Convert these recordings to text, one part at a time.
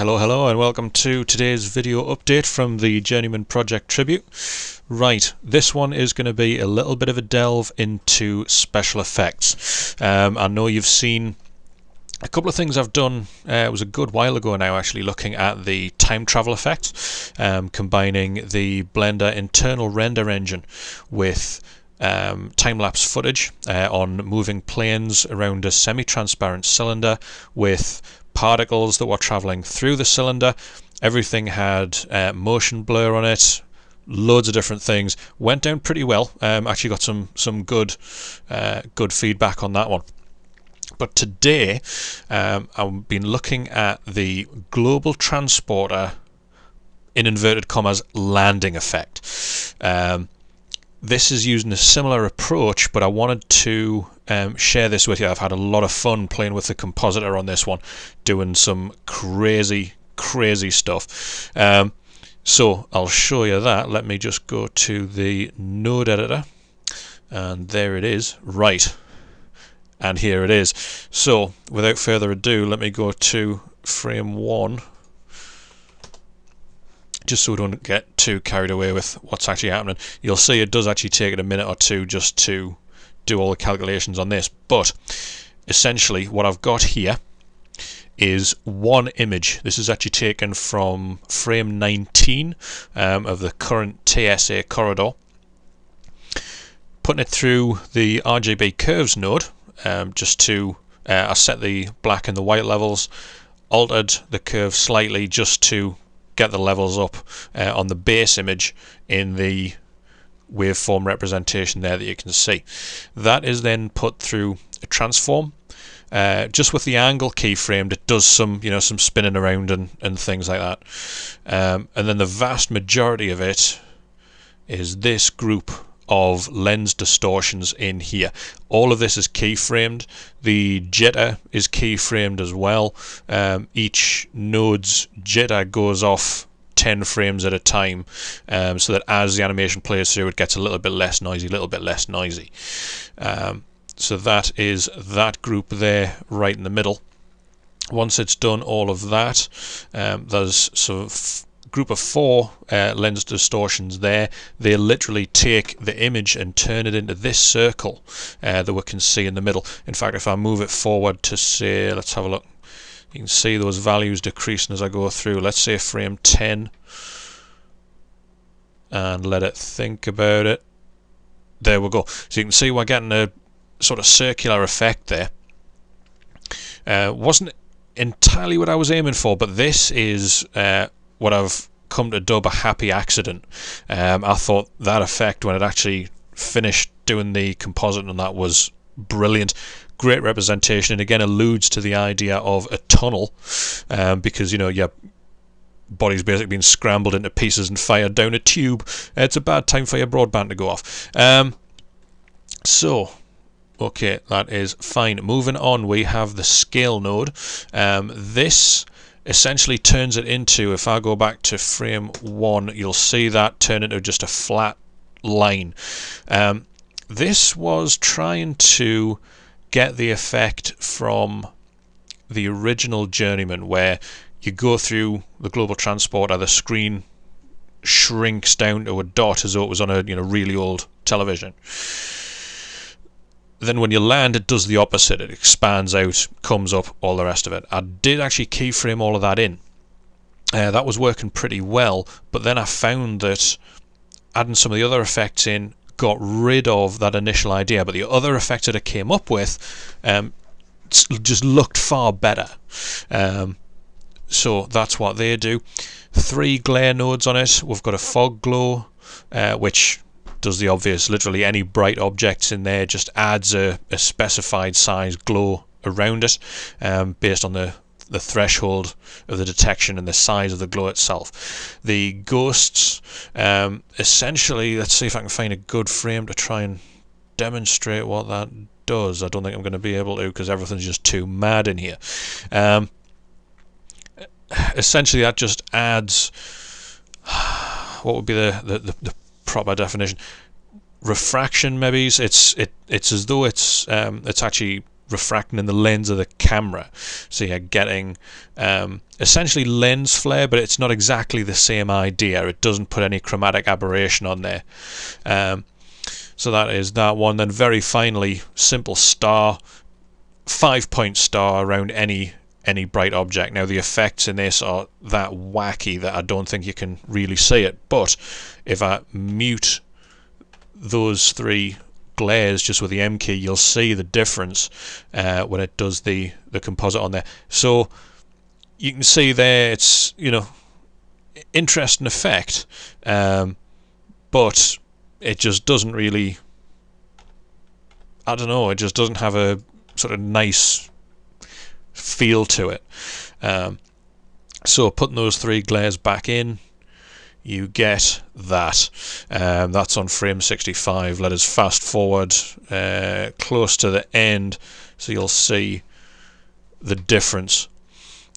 Hello and welcome to today's video update from the Journeyman Project Tribute. Right, this one is going to be a little bit of a delve into special effects. I know you've seen a couple of things I've done, it was a good while ago now actually, looking at the time travel effect, combining the Blender internal render engine with time-lapse footage on moving planes around a semi-transparent cylinder with particles that were travelling through the cylinder. Everything had motion blur on it, loads of different things. Went down pretty well. Actually got some good feedback on that one. But today I've been looking at the global transporter, in inverted commas, landing effect. This is using a similar approach, but I wanted to share this with you. I've had a lot of fun playing with the compositor on this one, doing some crazy stuff. So I'll show you that. Let me just go to the node editor, and there it is. Right, and here it is. So without further ado, let me go to frame 1, just so we don't get too carried away with what's actually happening. You'll see it does actually take it a minute or two just to do all the calculations on this, but essentially what I've got here is one image. This is actually taken from frame 19 of the current TSA corridor. Putting it through the RGB curves node, just to I set the black and the white levels, altered the curve slightly just to get the levels up on the base image in the waveform representation there that you can see. That is then put through a transform. Just with the angle keyframed, it does some spinning around and things like that. And then the vast majority of it is this group of lens distortions in here. All of this is keyframed. The jitter is keyframed as well. Each node's jitter goes off 10 frames at a time, so that as the animation plays through, it gets a little bit less noisy, so that is that group there right in the middle. Once it's done all of that, there's sort of group of 4 lens distortions there. They literally take the image and turn it into this circle that we can see in the middle. In fact, if I move it forward to say, let's have a look, you can see those values decreasing as I go through. Let's say frame 10 and let it think about it. There we go. So you can see we're getting a sort of circular effect there. Wasn't entirely what I was aiming for, but this is what I've come to dub a happy accident. I thought that effect, when it actually finished doing the composite on that, was brilliant. Great representation, and again alludes to the idea of a tunnel, because your body's basically been scrambled into pieces and fired down a tube. It's a bad time for your broadband to go off. So okay, that is fine. Moving on, we have the scale node. This essentially turns it into, if I go back to frame 1, you'll see that turn into just a flat line. This was trying to get the effect from the original Journeyman, where you go through the global transporter, the screen shrinks down to a dot as though it was on a really old television. Then when you land, it does the opposite. It expands out, comes up, all the rest of it. I did actually keyframe all of that in. That was working pretty well, but then I found that adding some of the other effects in got rid of that initial idea, but the other effects that it came up with just looked far better. So that's what they do. 3 glare nodes on it. We've got a fog glow, which does the obvious. Literally any bright objects in there just adds a specified size glow around it, based on the threshold of the detection and the size of the glow itself. The ghosts, essentially, let's see if I can find a good frame to try and demonstrate what that does. I don't think I'm going to be able to, because everything's just too mad in here. Essentially that just adds, what would be the proper definition? Refraction, maybe. It's as though it's actually refracting in the lens of the camera, so you're getting essentially lens flare, but it's not exactly the same idea. It doesn't put any chromatic aberration on there. So that is that one. Then very finally, simple star, 5-point star around any bright object. Now the effects in this are that wacky that I don't think you can really see it, but if I mute those 3 glares just with the M key, you'll see the difference when it does the composite on there. So you can see there, it's, you know, interesting effect, but it just doesn't really, I don't know, it just doesn't have a sort of nice feel to it. So putting those 3 glares back in, you get that. That's on frame 65. Let us fast forward close to the end, so you'll see the difference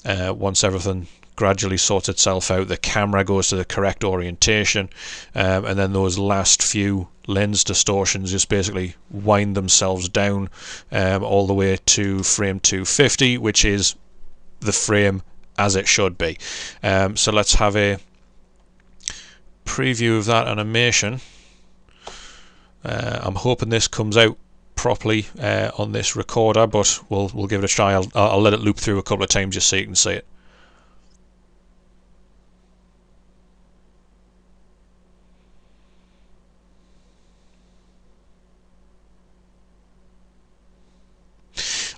once everything gradually sorts itself out. The camera goes to the correct orientation, and then those last few lens distortions just basically wind themselves down all the way to frame 250, which is the frame as it should be. So let's have a preview of that animation. I'm hoping this comes out properly on this recorder, but we'll give it a try. I'll let it loop through a couple of times just so you can see it.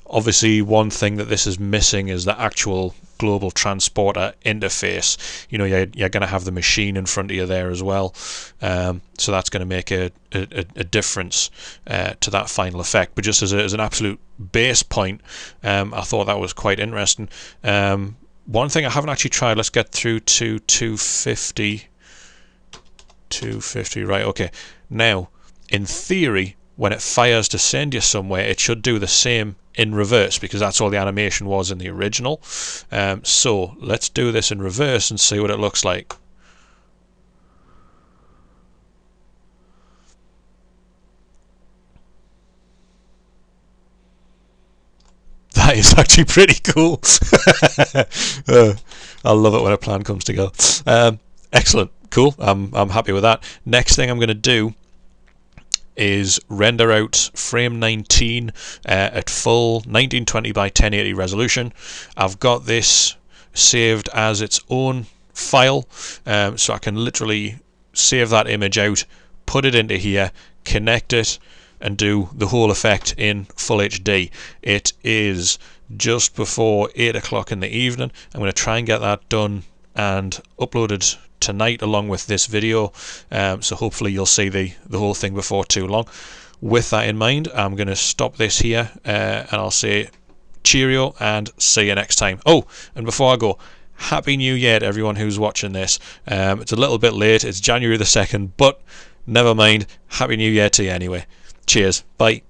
Obviously, one thing that this is missing is the actual global transporter interface. You know, you're going to have the machine in front of you there as well, so that's going to make a difference to that final effect. But just as an absolute base point, I thought that was quite interesting. One thing I haven't actually tried, let's get through to 250. 250, right, okay. Now, in theory, when it fires to send you somewhere, it should do the same in reverse, because that's all the animation was in the original. So let's do this in reverse and see what it looks like. That is actually pretty cool. I love it when a plan comes together. Excellent, cool. I'm happy with that. Next thing I'm going to do is render out frame 19 at full 1920 by 1080 resolution. I've got this saved as its own file, so I can literally save that image out, put it into here, connect it, and do the whole effect in full HD. It is just before 8 o'clock in the evening. I'm going to try and get that done and uploaded tonight along with this video, so hopefully you'll see the whole thing before too long. With that in mind, I'm going to stop this here, and I'll say cheerio and see you next time. Oh, and before I go, Happy New Year to everyone who's watching this. It's a little bit late, it's January the 2nd, but never mind, Happy New Year to you anyway. Cheers, bye.